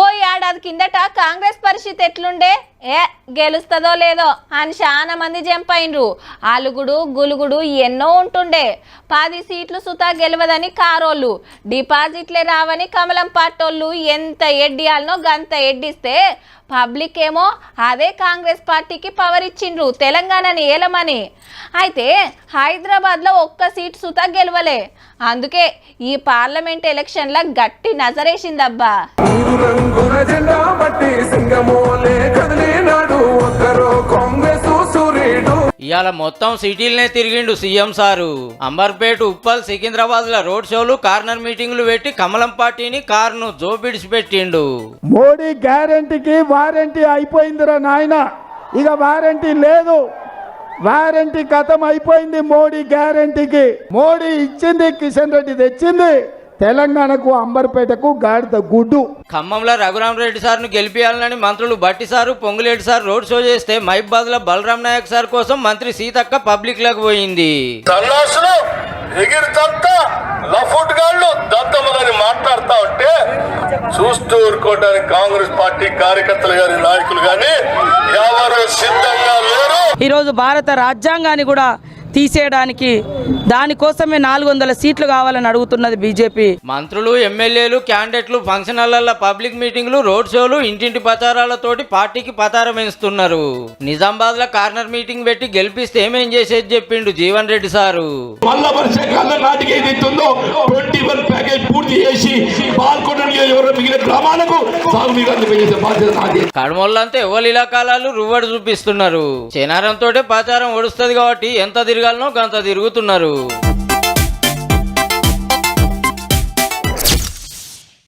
ఓ ఏడాది కిందట కాంగ్రెస్ పరిస్థితి ఎట్లుండే గెలుస్తుందో లేదో అని చాలా మంది జంప్ అయినరు. అలుగుడు గులుగుడు ఎన్నో ఉంటుండే. 10 సీట్లు సుతా గెలవదని కారోళ్ళు, డిపాజిట్లే రావని కమలం పార్టోళ్ళు ఎంత ఎడ్డియాలనో గంత ఎడ్డిస్తే పబ్లిక్ ఏమో అదే కాంగ్రెస్ పార్టీకి పవర్ ఇచ్చిండ్రు తెలంగాణని ఏలమని. అయితే హైదరాబాద్లో ఒక్క సీట్ సుతా గెలవలే. అందుకే ఈ పార్లమెంట్ ఎలక్షన్ల గట్టి నజరేసిందబ్బా. ఇవాళ మొత్తం సిటీలనే తిరిగిండు సీఎం సారు. అంబర్పేట, ఉప్పల్, సికింద్రాబాద్ ల రోడ్ షోలు, కార్నర్ మీటింగ్లు పెట్టి కమలం పార్టీని కారును జోబిడిచి పెట్టిండు. మోడీ గ్యారంటీకి వారంటీ అయిపోయిందిరా నాయన, ఇక వారంటీ లేదు, వారంటీ కథం అయిపోయింది. మోడీ గ్యారంటీకి మోడీ ఇచ్చింది, కిషన్ రెడ్డి తెచ్చింది తెలంగాణకు, అంబర్పేటకు గాడిద గుడ్డు. ఖమ్మంలో రఘురామరెడ్డి సార్ను గెలిపియాలని మంత్రులు బట్టి sir, Ponguleti sir road show చేస్తే మహిబాద్ లో బలరాం నాయక్ సార్ కోసం మంత్రి సీతక్క పబ్లిక్ లకు పోయింది. మాట్లాడుతా ఉంటే చూస్తూ ఊరుకోవడానికి కాంగ్రెస్ పార్టీ కార్యకర్తలు గాని నాయకులు గాని ఎవరు సిద్ధంగా లేరు. ఈరోజు భారత రాజ్యాంగాన్ని కూడా తీసేయడానికి దానికోసమే 400 సీట్లు కావాలని అడుగుతున్నది బీజేపీ. మంత్రులు, ఎమ్మెల్యేలు, క్యాండిడేట్లు ఫంక్షన్ హాల్ల పబ్లిక్ మీటింగ్లు, రోడ్ షోలు, ఇంటింటి ప్రచారాలతోటి పార్టీకి పతారం వేస్తున్నారు. నిజామాబాద్ లో కార్నర్ మీటింగ్ పెట్టి గెలిపిస్తే ఏమేం చేసేది చెప్పిండు జీవన్ రెడ్డి సారు. కడమోళ్ళంతా ఎవరి ఇలాకాలు రువ్వడు చూపిస్తున్నారు. చేనారంతో ప్రచారం ఒడుస్తుంది కాబట్టి ఎంత తిరగాలనో గంత తిరుగుతున్నారు.